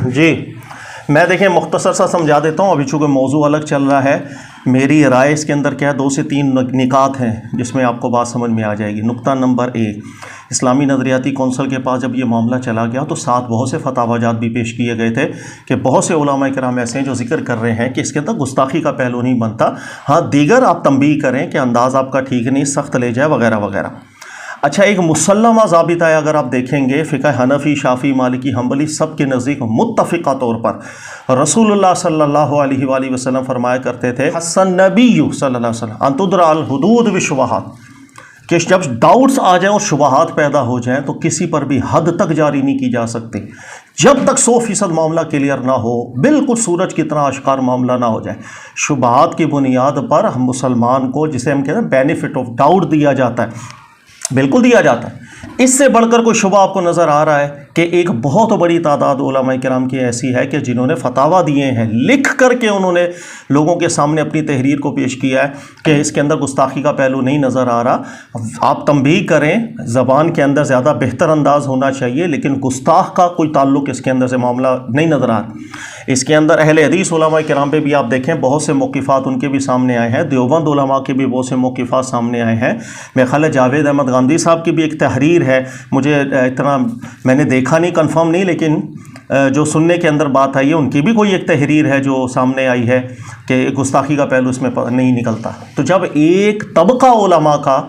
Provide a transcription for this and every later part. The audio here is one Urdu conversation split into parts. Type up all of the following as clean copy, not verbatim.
جی میں دیکھیں مختصر سا سمجھا دیتا ہوں، ابھی چونکہ موضوع الگ چل رہا ہے، میری رائے اس کے اندر کیا ہے، 2 سے 3 نکات ہیں جس میں آپ کو بات سمجھ میں آ جائے گی۔ نقطہ نمبر 1، اسلامی نظریاتی کونسل کے پاس جب یہ معاملہ چلا گیا تو ساتھ بہت سے فتاوی جات بھی پیش کیے گئے تھے کہ بہت سے علماء کرام ایسے ہیں جو ذکر کر رہے ہیں کہ اس کے اندر گستاخی کا پہلو نہیں بنتا، ہاں دیگر آپ تنبیہ کریں کہ انداز آپ کا ٹھیک نہیں، سخت لے جائے وغیرہ وغیرہ۔ اچھا، ایک مسلمہ ضابطہ ہے، اگر آپ دیکھیں گے فقہ حنفی، شافعی، مالکی، حنبلی سب کے نزدیک متفقہ طور پر رسول اللہ صلی اللہ علیہ وآلہ وسلم فرمایا کرتے تھے، حسن نبی صلی اللہ علیہ وسلم ان تدرع الحدود بالشبہات، کہ جب ڈاؤٹس آ جائیں اور شبہات پیدا ہو جائیں تو کسی پر بھی حد تک جاری نہیں کی جا سکتی جب تک 100% معاملہ کلیئر نہ ہو، بالکل سورج کی طرح اشکار معاملہ نہ ہو جائے۔ شبہات کی بنیاد پر ہم مسلمان کو، جسے ہم کہتے ہیں بینیفٹ آف ڈاؤٹ دیا جاتا ہے، بالکل دیا جاتا ہے۔ اس سے بڑھ کر کوئی شبہ آپ کو نظر آ رہا ہے کہ ایک بہت بڑی تعداد علماء کرام کی ایسی ہے کہ جنہوں نے فتاویٰ دیے ہیں، لکھ کر کے انہوں نے لوگوں کے سامنے اپنی تحریر کو پیش کیا ہے کہ اس کے اندر گستاخی کا پہلو نہیں نظر آ رہا۔ آپ تنبیہ کریں، زبان کے اندر زیادہ بہتر انداز ہونا چاہیے، لیکن گستاخ کا کوئی تعلق اس کے اندر سے معاملہ نہیں نظر آ رہا۔ اس کے اندر اہل حدیث علماء کرام پہ بھی آپ دیکھیں بہت سے موقفات ان کے بھی سامنے آئے ہیں، دیوبند علماء کے بھی بہت سے موقفات سامنے آئے ہیں۔ میرے خیال ہے جاوید احمد گاندھی صاحب کی بھی ایک تحریر ہے، مجھے اتنا میں نے دیکھا نہیں، کنفرم نہیں، لیکن جو سننے کے اندر بات آئی ہے ان کی بھی کوئی ایک تحریر ہے جو سامنے آئی ہے کہ گستاخی کا پہلو اس میں نہیں نکلتا۔ تو جب ایک طبقہ علماء کا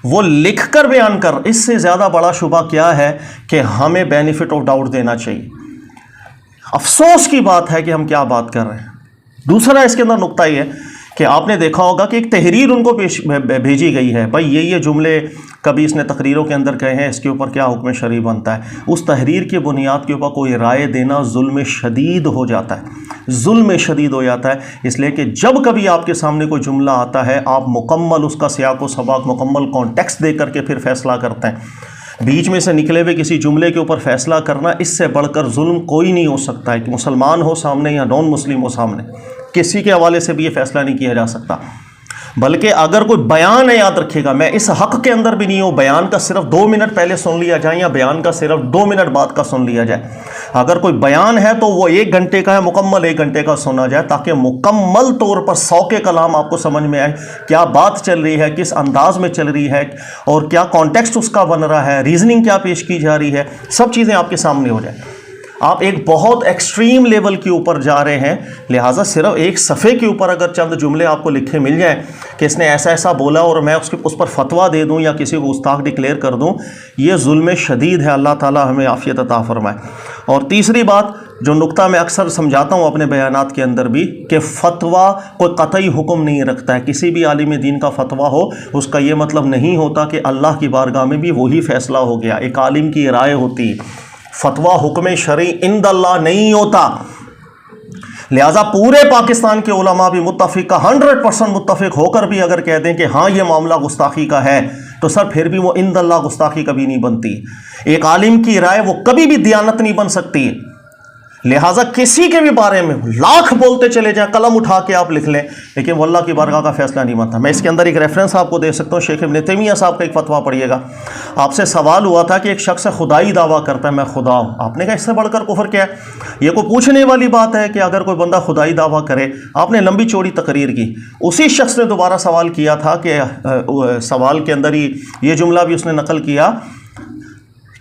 وہ لکھ کر بیان کر، اس سے زیادہ بڑا شبہ کیا ہے کہ ہمیں بینیفٹ آف ڈاؤٹ دینا چاہیے۔ افسوس کی بات ہے کہ ہم کیا بات کر رہے ہیں۔ دوسرا اس کے اندر نقطہ یہ ہے کہ آپ نے دیکھا ہوگا کہ ایک تحریر ان کو بھیجی گئی ہے، بھائی یہ جملے کبھی اس نے تقریروں کے اندر کہے ہیں، اس کے اوپر کیا حکم شرعی بنتا ہے۔ اس تحریر کی بنیاد کے اوپر کوئی رائے دینا ظلم شدید ہو جاتا ہے، ظلم شدید ہو جاتا ہے۔ اس لیے کہ جب کبھی آپ کے سامنے کوئی جملہ آتا ہے، آپ مکمل اس کا سیاق و سباق، مکمل کانٹیکسٹ دے کر کے پھر فیصلہ کرتے ہیں۔ بیچ میں سے نکلے ہوئے کسی جملے کے اوپر فیصلہ کرنا، اس سے بڑھ کر ظلم کوئی نہیں ہو سکتا ہے کہ مسلمان ہو سامنے یا نان مسلم ہو سامنے، کسی کے حوالے سے بھی یہ فیصلہ نہیں کیا جا سکتا۔ بلکہ اگر کوئی بیان ہے، یاد رکھیے گا، میں اس حق کے اندر بھی نہیں ہوں بیان کا صرف 2 منٹ پہلے سن لیا جائے یا بیان کا صرف 2 منٹ بعد کا سن لیا جائے۔ اگر کوئی بیان ہے تو وہ 1 گھنٹے کا ہے، مکمل 1 گھنٹے کا سنا جائے تاکہ مکمل طور پر 100 کے کلام آپ کو سمجھ میں آئے، کیا بات چل رہی ہے، کس انداز میں چل رہی ہے اور کیا کانٹیکسٹ اس کا بن رہا ہے، ریزننگ کیا پیش کی جا رہی ہے، سب چیزیں آپ کے سامنے ہو جائیں۔ آپ ایک بہت ایکسٹریم لیول کے اوپر جا رہے ہیں، لہٰذا صرف ایک صفحے کے اوپر اگر چند جملے آپ کو لکھے مل جائیں کہ اس نے ایسا ایسا بولا اور میں اس پر فتویٰ دے دوں یا کسی کو گستاخ ڈکلیئر کر دوں، یہ ظلم شدید ہے۔ اللہ تعالیٰ ہمیں عافیت عطا فرمائے۔ اور تیسری بات، جو نقطہ میں اکثر سمجھاتا ہوں اپنے بیانات کے اندر بھی، کہ فتویٰ کوئی قطعی حکم نہیں رکھتا ہے۔ کسی بھی عالم دین کا فتویٰ ہو، اس کا یہ مطلب نہیں ہوتا کہ اللہ کی بارگاہ میں بھی وہی فیصلہ ہو گیا۔ ایک عالم کی رائے ہوتی ہے، فتویٰ حکم شرعی عند اللہ نہیں ہوتا۔ لہٰذا پورے پاکستان کے علماء بھی متفق، 100% متفق ہو کر بھی اگر کہہ دیں کہ ہاں یہ معاملہ گستاخی کا ہے، تو سر پھر بھی وہ عند اللہ گستاخی کبھی نہیں بنتی۔ ایک عالم کی رائے وہ کبھی بھی دیانت نہیں بن سکتی۔ لہٰذا کسی کے بھی بارے میں لاکھ بولتے چلے جائیں، قلم اٹھا کے آپ لکھ لیں، لیکن وہ اللہ کی بارگاہ کا فیصلہ نہیں بنتا۔ میں اس کے اندر ایک ریفرنس آپ کو دے سکتا ہوں، شیخ ابن تیمیہ صاحب کا ایک فتویٰ پڑھیے گا۔ آپ سے سوال ہوا تھا کہ ایک شخص خدائی دعویٰ کرتا ہے، میں خدا ہوں۔ آپ نے کہا اس سے بڑھ کر کفر کیا ہے؟ یہ کوئی پوچھنے والی بات ہے کہ اگر کوئی بندہ خدائی دعویٰ کرے؟ آپ نے لمبی چوڑی تقریر کی۔ اسی شخص نے دوبارہ سوال کیا تھا کہ سوال کے اندر ہی یہ جملہ بھی اس نے نقل کیا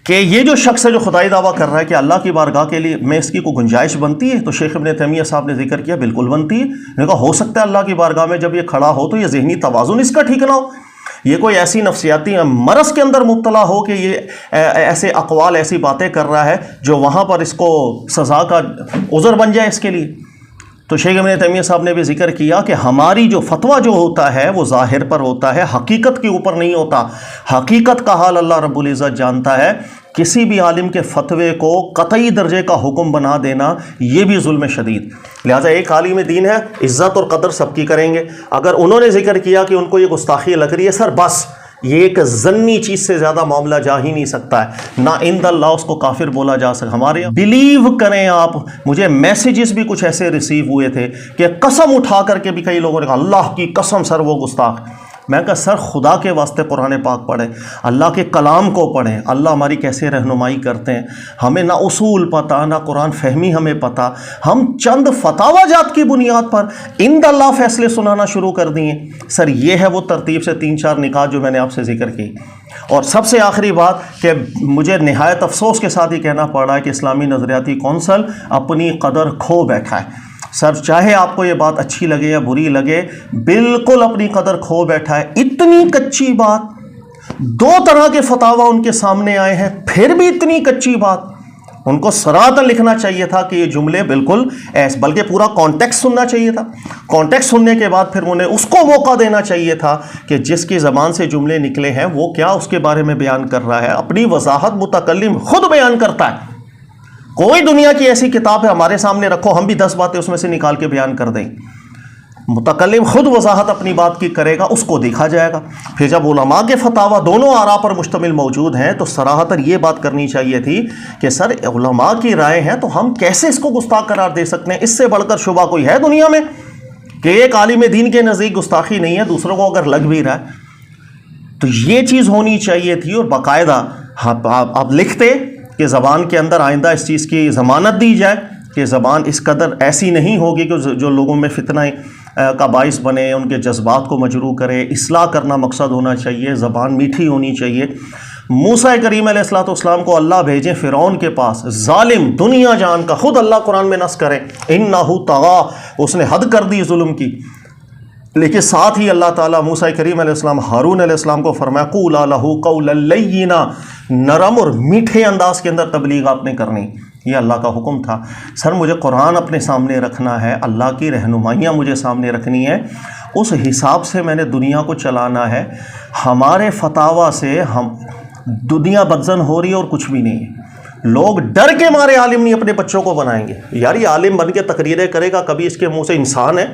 کہ یہ جو شخص ہے جو خدائی دعویٰ کر رہا ہے کہ اللہ کی بارگاہ کے لیے میں اس کی کوئی گنجائش بنتی ہے؟ تو شیخ ابن تیمیہ صاحب نے ذکر کیا بالکل بنتی ہے۔ میں نے کہا ہو سکتا ہے اللہ کی بارگاہ میں جب یہ کھڑا ہو تو یہ ذہنی توازن اس کا ٹھیک نہ ہو، یہ کوئی ایسی نفسیاتی مرض کے اندر مبتلا ہو کہ یہ ایسے اقوال، ایسی باتیں کر رہا ہے جو وہاں پر اس کو سزا کا عذر بن جائے اس کے لیے۔ تو شیخ ابن تیمیہ صاحب نے بھی ذکر کیا کہ ہماری جو فتویٰ جو ہوتا ہے وہ ظاہر پر ہوتا ہے، حقیقت کے اوپر نہیں ہوتا۔ حقیقت کا حال اللہ رب العزت جانتا ہے۔ کسی بھی عالم کے فتوے کو قطعی درجے کا حکم بنا دینا یہ بھی ظلم شدید۔ لہٰذا ایک عالم دین ہے، عزت اور قدر سب کی کریں گے۔ اگر انہوں نے ذکر کیا کہ ان کو یہ گستاخی لگ رہی ہے، سر بس یہ ایک ضنی چیز سے زیادہ معاملہ جا ہی نہیں سکتا ہے، نہ عند اللہ اس کو کافر بولا جا سکتا۔ ہمارے بلیو کریں آپ، مجھے میسیجز بھی کچھ ایسے ریسیو ہوئے تھے کہ قسم اٹھا کر کے بھی کئی لوگوں نے کہا اللہ کی قسم سر وہ گستاخ۔ میں کہا سر خدا کے واسطے قرآن پاک پڑھیں، اللہ کے کلام کو پڑھیں، اللہ ہماری کیسے رہنمائی کرتے ہیں، ہمیں نہ اصول پتہ نہ قرآن فہمی ہمیں پتہ، ہم چند فتاوی جات کی بنیاد پر عند اللہ فیصلے سنانا شروع کر دیے۔ سر یہ ہے وہ ترتیب سے 3-4 نکات جو میں نے آپ سے ذکر کی۔ اور سب سے آخری بات کہ مجھے نہایت افسوس کے ساتھ یہ کہنا پڑ رہا ہے کہ اسلامی نظریاتی کونسل اپنی قدر کھو بیٹھا ہے۔ سر چاہے آپ کو یہ بات اچھی لگے یا بری لگے، بالکل اپنی قدر کھو بیٹھا ہے۔ اتنی کچی بات، 2 طرح کے فتاوی ان کے سامنے آئے ہیں، پھر بھی اتنی کچی بات۔ ان کو صراحتاً لکھنا چاہیے تھا کہ یہ جملے بالکل ایسے، بلکہ پورا کانٹیکسٹ سننا چاہیے تھا۔ کانٹیکسٹ سننے کے بعد پھر انہیں اس کو موقع دینا چاہیے تھا کہ جس کی زبان سے جملے نکلے ہیں وہ کیا اس کے بارے میں بیان کر رہا ہے۔ اپنی وضاحت متکلم خود بیان کرتا ہے۔ کوئی دنیا کی ایسی کتاب ہے ہمارے سامنے رکھو، ہم بھی 10 باتیں اس میں سے نکال کے بیان کر دیں۔ متکلم خود وضاحت اپنی بات کی کرے گا، اس کو دیکھا جائے گا۔ پھر جب علماء کے فتاوی دونوں آراء پر مشتمل موجود ہیں تو صراحتاً یہ بات کرنی چاہیے تھی کہ سر علماء کی رائے ہیں تو ہم کیسے اس کو گستاخ قرار دے سکتے ہیں؟ اس سے بڑھ کر شبہ کوئی ہے دنیا میں کہ ایک عالم دین کے نزدیک گستاخی نہیں ہے، دوسروں کو اگر لگ بھی رہا ہے تو یہ چیز ہونی چاہیے تھی۔ اور باقاعدہ آپ لکھتے کہ زبان کے اندر آئندہ اس چیز کی ضمانت دی جائے کہ زبان اس قدر ایسی نہیں ہوگی کہ جو لوگوں میں فتنہ کا باعث بنے، ان کے جذبات کو مجروح کرے۔ اصلاح کرنا مقصد ہونا چاہیے، زبان میٹھی ہونی چاہیے۔ موسیٰ کریم علیہ السلام کو اللہ بھیجیں فرعون کے پاس، ظالم دنیا جان کا، خود اللہ قرآن میں نص کرے انہ طغیٰ، اس نے حد کر دی ظلم کی۔ لیکن ساتھ ہی اللہ تعالیٰ موسیٰ کریم علیہ السلام ہارون علیہ السلام کو فرمایا قولا لہ قولا لینا، نرم اور میٹھے انداز کے اندر تبلیغ آپ نے کرنی۔ یہ اللہ کا حکم تھا۔ سر مجھے قرآن اپنے سامنے رکھنا ہے، اللہ کی رہنمائیاں مجھے سامنے رکھنی ہے، اس حساب سے میں نے دنیا کو چلانا ہے۔ ہمارے فتاوی سے ہم دنیا بدزن ہو رہی ہے اور کچھ بھی نہیں ہے۔ لوگ ڈر کے مارے عالم نہیں اپنے بچوں کو بنائیں گے۔ یار یہ عالم بن کے تقریریں کرے گا، کبھی اس کے منہ سے انسان ہے،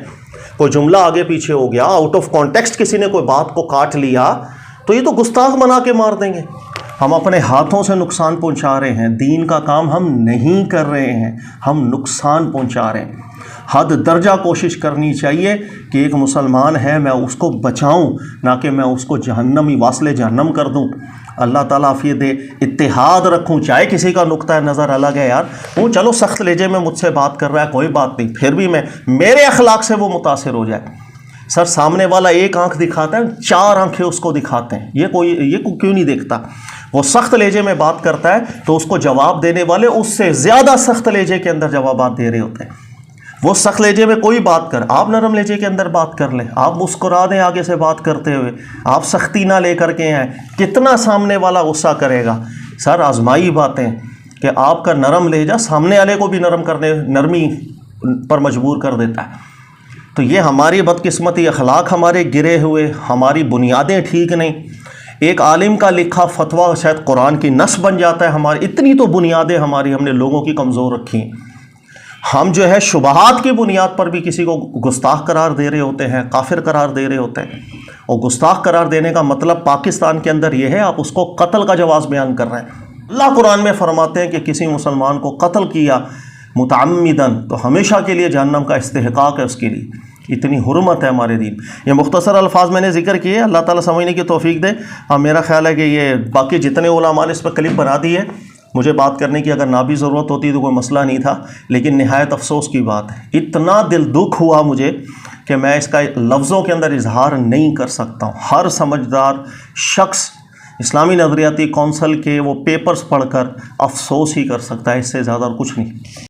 کوئی جملہ آگے پیچھے ہو گیا، آؤٹ آف کانٹیکسٹ کسی نے کوئی بات کو کاٹ لیا تو یہ تو گستاخ بنا کے مار دیں گے۔ ہم اپنے ہاتھوں سے نقصان پہنچا رہے ہیں، دین کا کام ہم نہیں کر رہے ہیں، ہم نقصان پہنچا رہے ہیں۔ حد درجہ کوشش کرنی چاہیے کہ ایک مسلمان ہے میں اس کو بچاؤں، نہ کہ میں اس کو جہنمی واصل جہنم کر دوں۔ اللہ تعالیٰ عافیت دے، اتحاد رکھوں، چاہے کسی کا نقطہ نظر الگ ہے یار، وہ چلو سخت لہجے میں مجھ سے بات کر رہا ہے کوئی بات نہیں، پھر بھی میرے اخلاق سے وہ متاثر ہو جائے۔ سر سامنے والا ایک آنکھ دکھاتا ہے، 4 آنکھیں اس کو دکھاتے ہیں، یہ کیوں نہیں دیکھتا؟ وہ سخت لہجے میں بات کرتا ہے تو اس کو جواب دینے والے اس سے زیادہ سخت لہجے کے اندر جوابات دے رہے ہوتے ہیں۔ وہ سخت لہجے میں کوئی بات کر، آپ نرم لہجے کے اندر بات کر لیں، آپ مسکرا دیں آگے سے بات کرتے ہوئے، آپ سختی نہ لے کر کے آئیں، کتنا سامنے والا غصہ کرے گا؟ سر آزمائی باتیں کہ آپ کا نرم لہجہ سامنے والے کو بھی نرمی پر مجبور کر دیتا ہے۔ تو یہ ہماری بدقسمتی، اخلاق ہمارے گرے ہوئے، ہماری بنیادیں ٹھیک نہیں۔ ایک عالم کا لکھا فتویٰ شاید قرآن کی نص بن جاتا ہے ہماری، اتنی تو بنیادیں ہم نے لوگوں کی کمزور رکھی ہیں۔ ہم جو ہے شبہات کی بنیاد پر بھی کسی کو گستاخ قرار دے رہے ہوتے ہیں، کافر قرار دے رہے ہوتے ہیں۔ اور گستاخ قرار دینے کا مطلب پاکستان کے اندر یہ ہے آپ اس کو قتل کا جواز بیان کر رہے ہیں۔ اللہ قرآن میں فرماتے ہیں کہ کسی مسلمان کو قتل کیا متعمدن تو ہمیشہ کے لیے جہنم کا استحقاق ہے اس کے لیے۔ اتنی حرمت ہے ہمارے دین۔ یہ مختصر الفاظ میں نے ذکر کیے، اللہ تعالیٰ سمجھنے کی توفیق دے۔ میرا خیال ہے کہ یہ باقی جتنے علماء نے اس پر کلپ بنا دی ہے، مجھے بات کرنے کی اگر نہ بھی ضرورت ہوتی تو کوئی مسئلہ نہیں تھا، لیکن نہایت افسوس کی بات ہے، اتنا دل دکھ ہوا مجھے کہ میں اس کا لفظوں کے اندر اظہار نہیں کر سکتا ہوں۔ ہر سمجھدار شخص اسلامی نظریاتی کونسل کے وہ پیپرز پڑھ کر افسوس ہی کر سکتا ہے، اس سے زیادہ اور کچھ نہیں۔